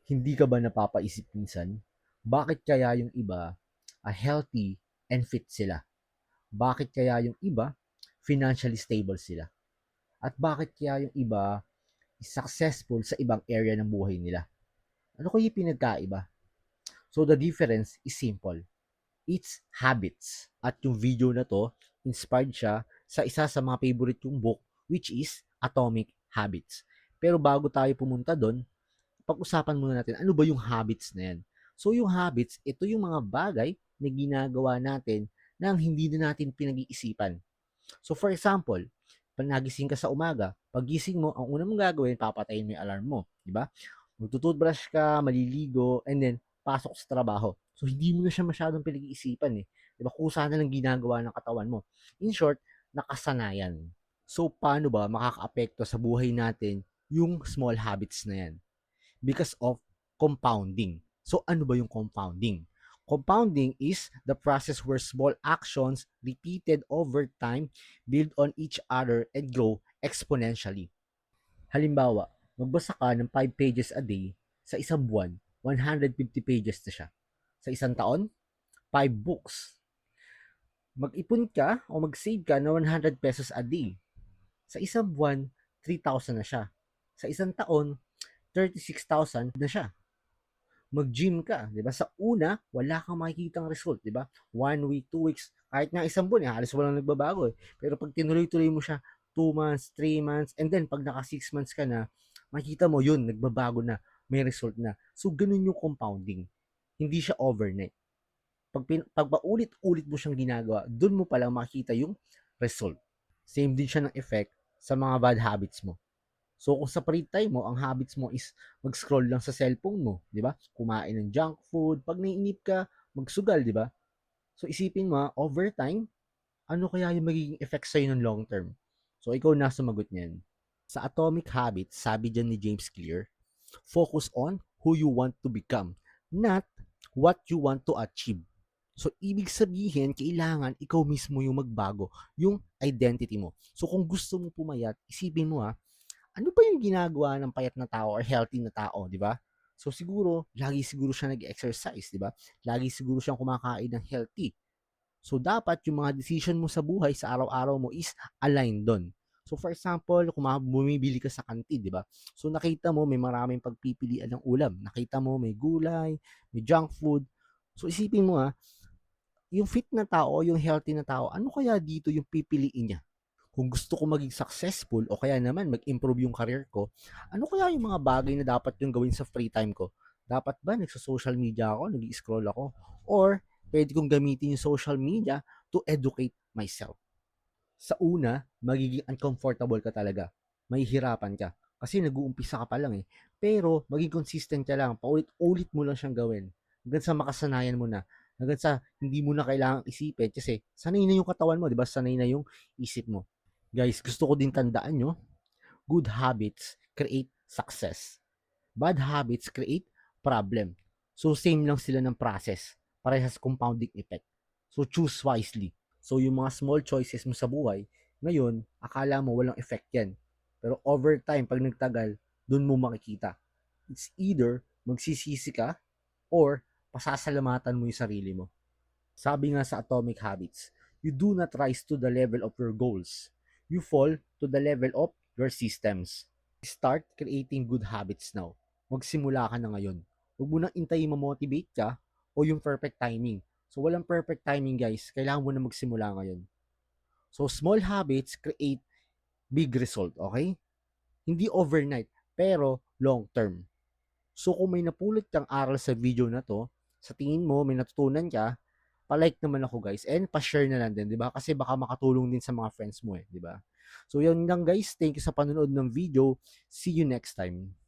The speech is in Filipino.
Hindi ka ba napapaisip minsan, bakit kaya yung iba healthy and fit sila? Bakit kaya yung iba financially stable sila? At bakit kaya yung iba successful sa ibang area ng buhay nila? Ano ko yung pinagkaiba? So the difference is simple. It's habits. At yung video na to, inspired siya sa isa sa mga favorite kong book, which is Atomic Habits. Pero bago tayo pumunta doon, pag-usapan muna natin, ano ba yung habits na yan? So yung habits, ito yung mga bagay na ginagawa natin nang hindi na natin pinag-iisipan. So for example, pag nagising ka sa umaga, pagising mo, ang una mong gagawin, papatayin mo yung alarm mo, di ba? Magtututbrush ka, maliligo, and then pasok sa trabaho. So hindi mo na siya masyadong pinag-iisipan eh. Di ba? Kusa na lang ginagawa ng katawan mo. In short, nakasanayan. So paano ba makakaapekto sa buhay natin yung small habits na yan? Because of compounding. So ano ba yung compounding? Compounding is the process where small actions repeated over time build on each other and grow exponentially. Halimbawa, magbasa ka ng 5 pages a day, sa isang buwan, 150 pages na siya. Sa isang taon, 5 books. Mag-ipon ka o mag-save ka ng 100 pesos a day. Sa isang buwan, 3,000 na siya. Sa isang taon, 36,000 na siya. Mag-gym ka, 'di ba? Sa una, wala kang makikitang result, 'di ba? 1 week, 2 weeks, kahit nga isang buwan, halos walang nagbabago eh. Pero pag tinuloy-tuloy mo siya, 2 months, 3 months, and then pag naka 6 months ka na, makikita mo yun, nagbabago na, may result na. So, ganun yung compounding. Hindi siya overnight. Pag paulit-ulit mo siyang ginagawa, dun mo palang makikita yung result. Same din siya ng effect sa mga bad habits mo. So kung sa free time mo, ang habits mo is mag-scroll lang sa cellphone mo, di ba? Kumain ng junk food, pag naiinip ka, magsugal, di ba? So isipin mo, over time, ano kaya yung magiging effect sa'yo ng long term? So ikaw na sumagot niyan. Sa Atomic Habits, sabi dyan ni James Clear, focus on who you want to become, not what you want to achieve. So, ibig sabihin, kailangan ikaw mismo yung magbago, yung identity mo. So, kung gusto mo pumayat, isipin mo ano ba yung ginagawa ng payat na tao or healthy na tao, di ba? So siguro, lagi siguro siya nag-exercise, di ba? Lagi siguro siyang kumakain ng healthy. So dapat yung mga decision mo sa buhay, sa araw-araw mo is aligned doon. So for example, kung bumibili ka sa kantin, di ba? So nakita mo may maraming pagpipilian ng ulam. Nakita mo may gulay, may junk food. So isipin mo yung fit na tao, yung healthy na tao, ano kaya dito yung pipiliin niya? Kung gusto ko maging successful o kaya naman mag-improve yung career ko, ano kaya yung mga bagay na dapat yung gawin sa free time ko? Dapat ba nagsa-social media ako, nag-scroll ako? Or pwede kong gamitin yung social media to educate myself? Sa una, magiging uncomfortable ka talaga. Mahihirapan ka. Kasi nag-uumpisa ka pa lang eh. Pero maging consistent ka lang. Paulit-ulit mo lang siyang gawin. Hanggang sa makasanayan mo na. Hanggang sa hindi mo na kailangang isipin. Kasi sanay na yung katawan mo, di ba? Sanay na yung isip mo. Guys, gusto ko din tandaan nyo, good habits create success. Bad habits create problem. So, same lang sila ng process. Parehas compounding effect. So, choose wisely. So, yung mga small choices mo sa buhay, ngayon, akala mo walang effect yan. Pero over time, pag nagtagal, dun mo makikita. It's either magsisisi ka or pasasalamatan mo yung sarili mo. Sabi nga sa Atomic Habits, you do not rise to the level of your goals. You fall to the level of your systems. Start creating good habits now. Magsimula ka na ngayon. Huwag mo nang intayin ma-motivate ka o yung perfect timing. So walang perfect timing guys. Kailangan mo na magsimula ngayon. So small habits create big result, okay? Hindi overnight, pero long term. So kung may napulot kang aral sa video na to, sa tingin mo may natutunan ka, pa-like naman ako guys and pa-share na lang din, 'di ba? Kasi baka makatulong din sa mga friends mo 'di ba? So yun lang guys, thank you sa panonood ng video. See you next time.